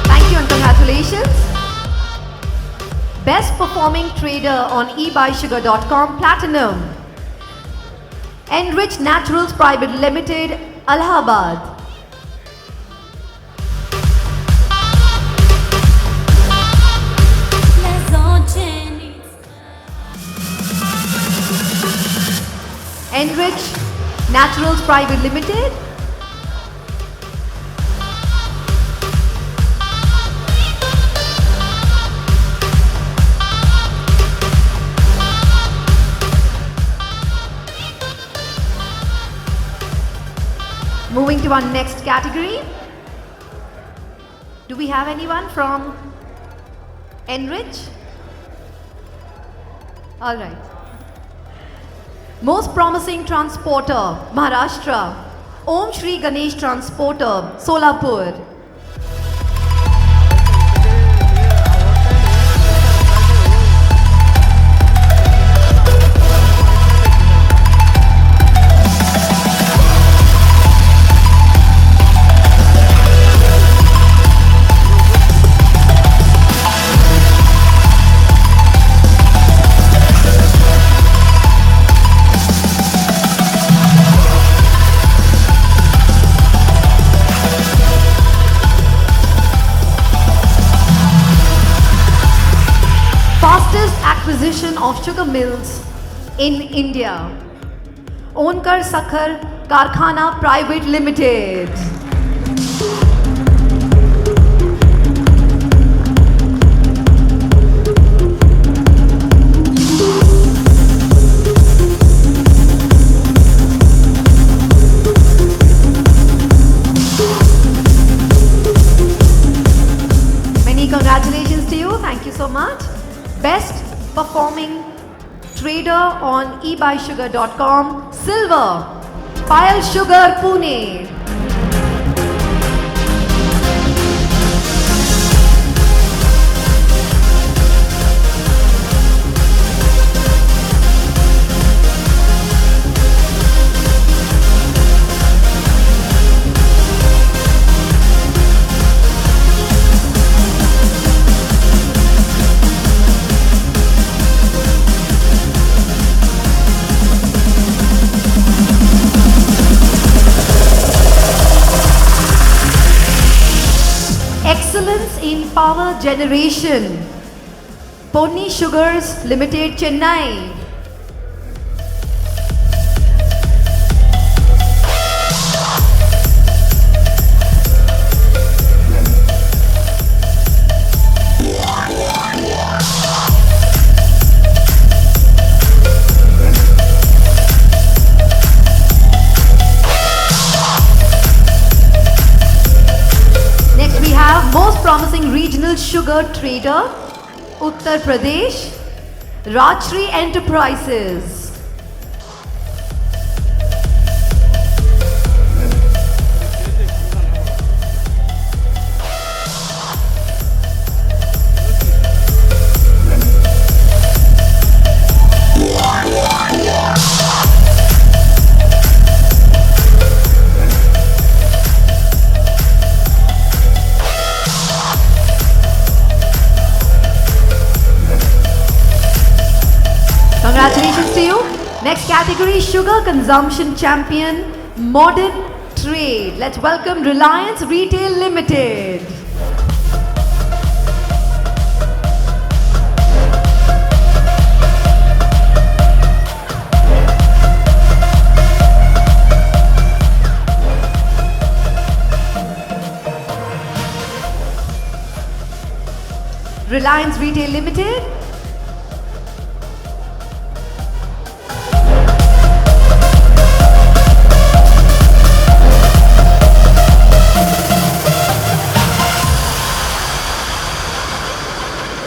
Thank you and congratulations. Best performing trader on eBuySugar.com, Platinum. Enrich Naturals Private Limited, Allahabad. Enrich Naturals Private Limited. Moving to our next category. Do we have anyone from Enrich? All right. Most promising transporter, Maharashtra. Om Shri Ganesh Transporter, Solapur. Fastest acquisition of sugar mills in India. Onkar Sakhar Karkhana Private Limited. Many congratulations to you. Thank you so much. Best performing trader on eBuySugar.com, Silver, Payal Sugar, Pune. Excellence in Power Generation, Ponni Sugars Limited, Chennai. Next we have most promising regional sugar trader, Uttar Pradesh, Rajshri Enterprises. Congratulations to you. Next category, Sugar Consumption Champion, Modern Trade. Let's welcome Reliance Retail Limited. Reliance Retail Limited.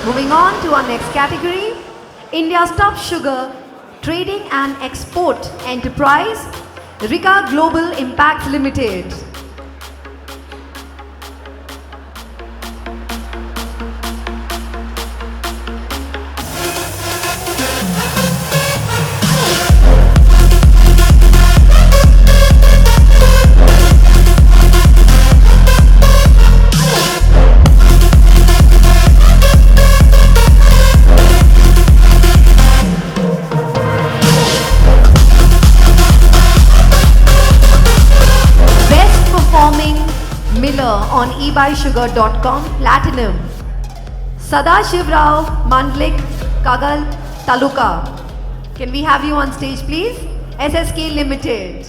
Moving on to our next category, India's top sugar trading and export enterprise, Rika Global Impact Limited. On eBuySugar.com, Platinum, Sadashiv Rao Mandlik, Kagal, Taluka. Can we have you on stage, please? SSK Limited.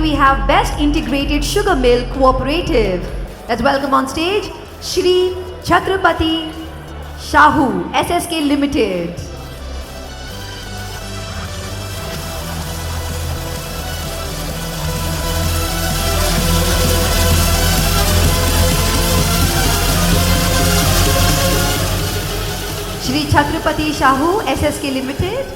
we have Best Integrated Sugar Mill Cooperative. Let's welcome on stage Shri Chhatrapati Shahu, SSK Limited. Shri Chhatrapati Shahu, SSK Limited.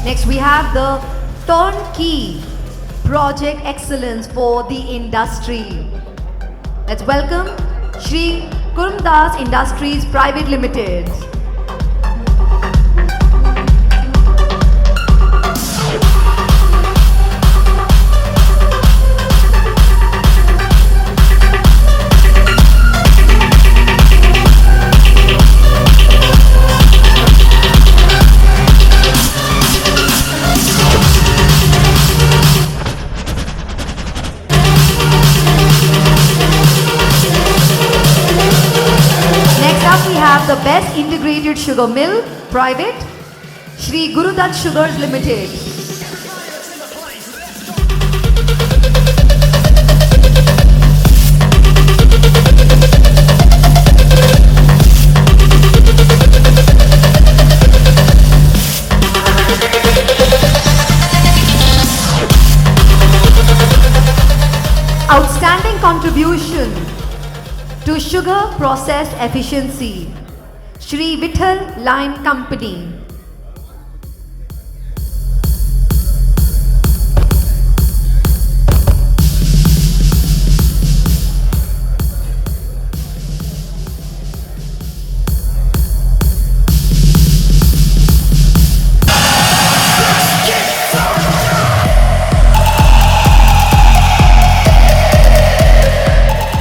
Next we have the Turnkey Project Excellence for the Industry. Let's welcome Shri Kurumdas Industries Private Limited. The Best Integrated Sugar Mill Private, Shri Gurudat Sugars Limited. Outstanding contribution to sugar process efficiency, Shri Vittal Lime Company.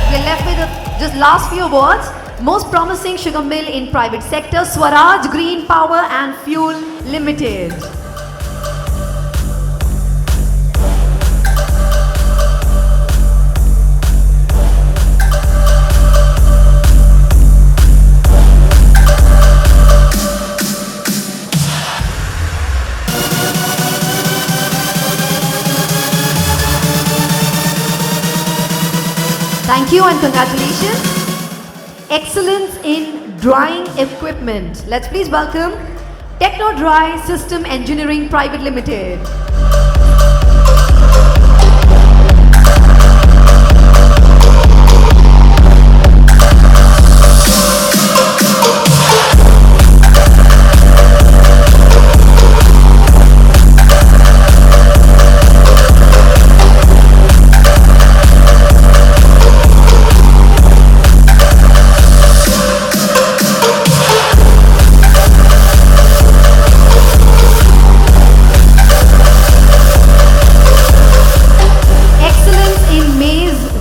We are left with just last few awards. Most promising sugar mill in private sector, Swaraj Green Power and Fuel Limited. Thank you and congratulations. Excellence in drying equipment. Let's please welcome Techno Dry System Engineering Private Limited.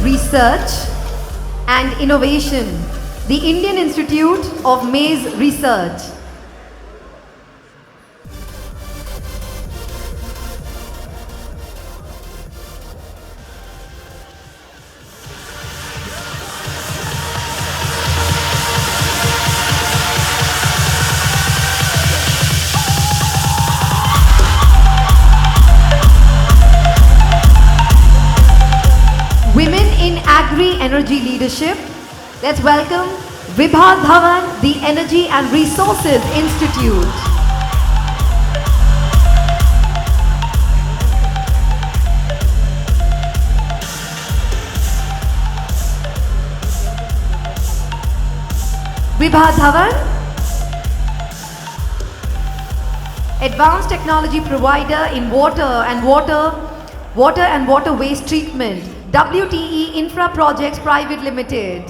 Research and Innovation, the Indian Institute of Maize Research. Women in Agri-Energy Leadership. Let's welcome Vibha Dhawan, the Energy and Resources Institute. Vibha Dhawan, Advanced Technology Provider in Water and Water Waste Treatment, WTE Infra Projects Private Limited.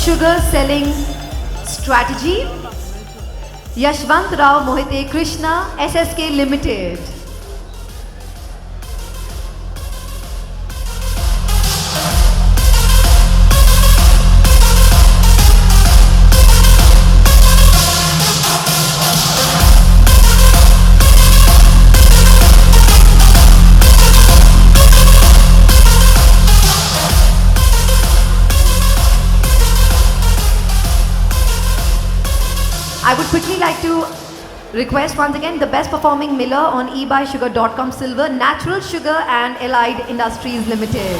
sugar selling strategy. Yashwant Rao Mohite Krishna, SSK Limited. I would quickly like to request once again the best performing miller on eBuySugar.com Silver, Natural Sugar and Allied Industries Limited.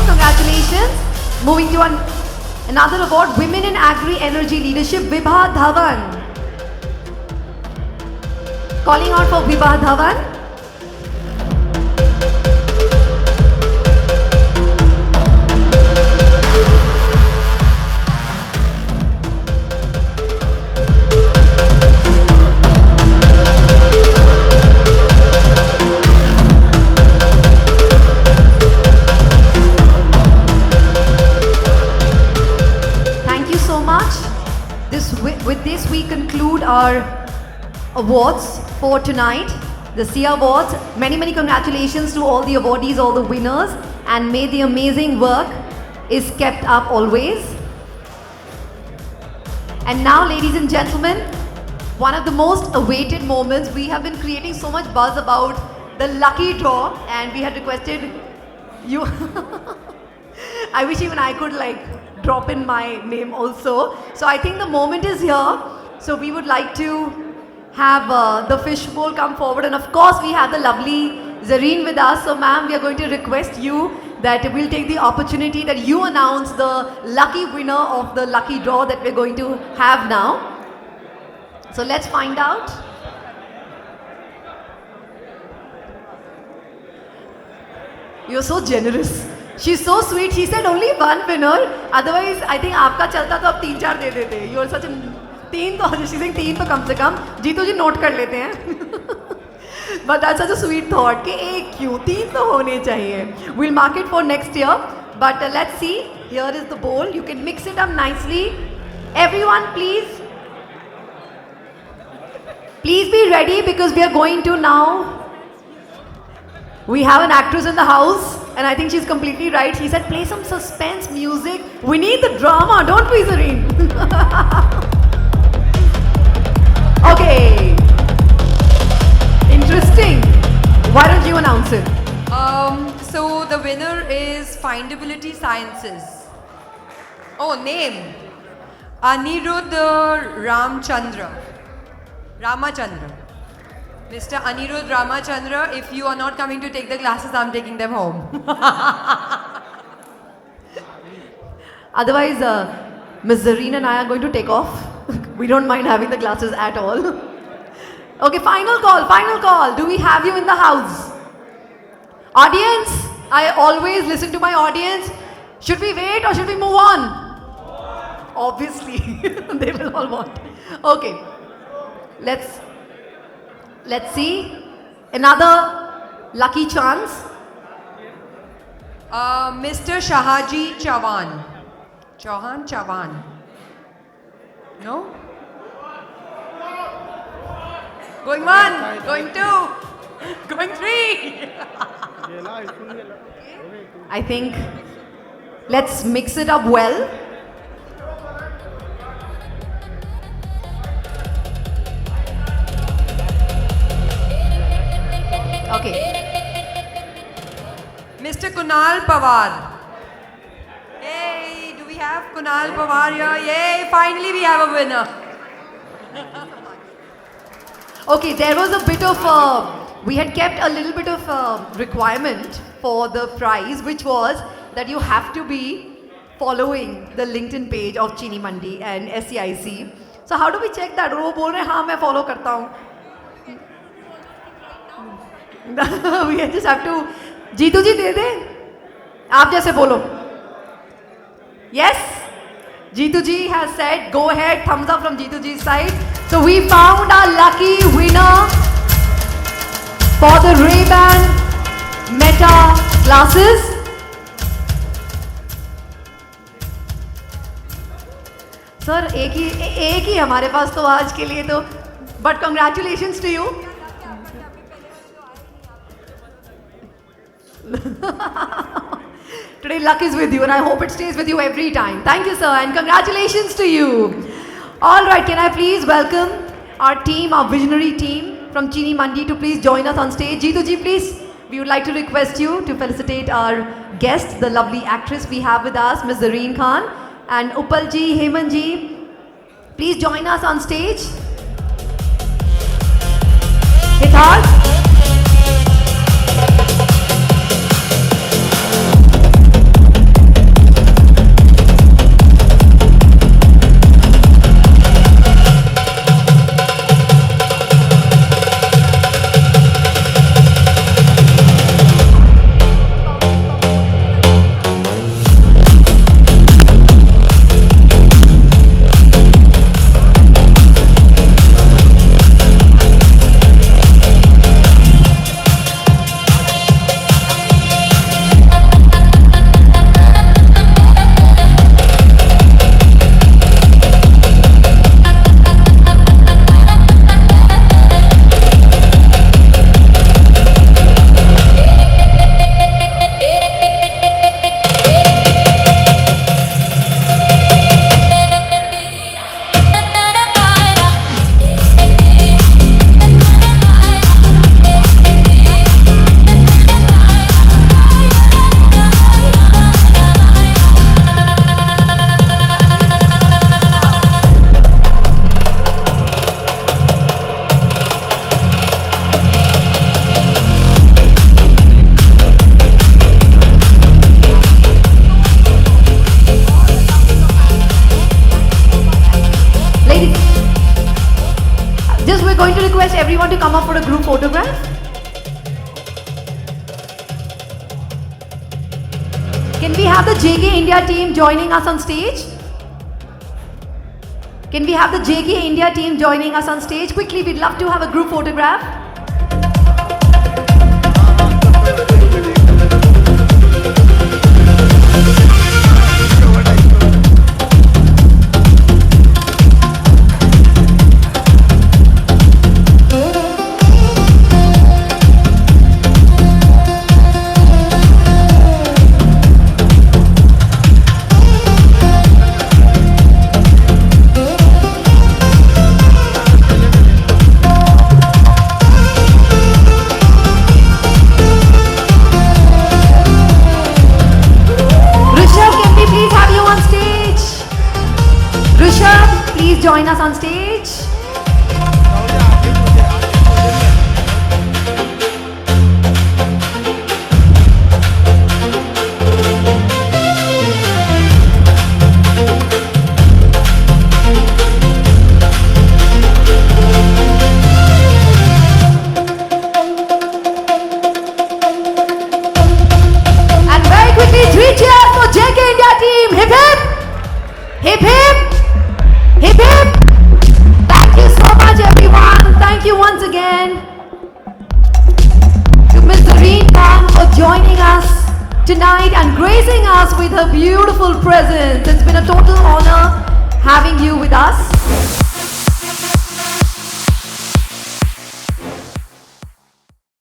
Congratulations. Moving to another award, Women in Agri Energy Leadership, Vibha Dhawan. Calling out for Vibha Dhawan. With this, we conclude our awards for tonight, the SIA Awards. Many, many congratulations to all the awardees, all the winners, and may the amazing work is kept up always. And now, ladies and gentlemen, one of the most awaited moments. We have been creating so much buzz about the lucky draw, and we had requested you. I wish even I could drop in my name also. So I think the moment is here. So we would like to have the fishbowl come forward, and of course we have the lovely Zareen with us. So ma'am, we are going to request you that we'll take the opportunity that you announce the lucky winner of the lucky draw that we're going to have now. So let's find out. You're so generous. She's so sweet. She said only one winner. Otherwise, I think आपका चलता तो आप 3-4 दे देते. You're such a 3 तो she's saying 3 तो कम से कम जीतू जी note कर लेते हैं. But that's such a sweet thought कि एक क्यों 3 तो होने चाहिए. We'll mark it for next year. But let's see. Here is the bowl. You can mix it up nicely. Everyone, please be ready because we are going to now. We have an actress in the house, and I think she's completely right. She said, play some suspense music. We need the drama, don't we, Zareen? Okay. Interesting. Why don't you announce it? So the winner is Findability Sciences. Oh, name. Anirudh Ramachandra. Mr. Anirudh Ramachandra, if you are not coming to take the classes, I'm taking them home. Otherwise, Ms. Zareen and I are going to take off. We don't mind having the classes at all. Okay, final call. Do we have you in the house? Audience, I always listen to my audience. Should we wait or should we move on? Obviously, they will all want. Okay, let's see. Another lucky chance. Mr. Shahaji Chavan. No? Going 1, going 2, going 3. I think let's mix it up well. Okay. Mr. Kunal Pawar. Yay, do we have Kunal Pawar here? Yay, finally we have a winner. Okay, there was a bit of, we had kept a little bit of requirement for the prize, which was that you have to be following the LinkedIn page of Chini Mandi and SCIC. So how do we check that? वो बोल रहे हैं हाँ मैं follow करता हूँ. We just have to. Jitu जी दे दे. आप जैसे बोलो. Yes. Jeetu ji has said, go ahead, thumbs up from Jeetu ji's side. So we found our lucky winner for the Ray-Ban Meta glasses. Sir एक ही हमारे पास तो आज के लिए तो, but congratulations to you. Today luck is with you and I hope it stays with you every time. Thank you sir and congratulations to you. Alright, can I please welcome our team, our visionary team from Chini Mandi to please join us on stage. Jeetu ji please, we would like to request you to felicitate our guest, the lovely actress we have with us, Ms. Zareen Khan. And Uppal ji, Heman ji, please join us on stage. Hitarth. Everyone to come up for a group photograph. Can we have the JK India team joining us on stage? Can we have the JK India team joining us on stage? Quickly, we'd love to have a group photograph. Join us on stage. And very quickly, 3 cheers for JK India team. Hip hip! Hip hip! Hip hip! Thank you so much everyone. Thank you once again to Ms. Zareen Khan for joining us tonight and gracing us with her beautiful presence. It's been a total honor having you with us.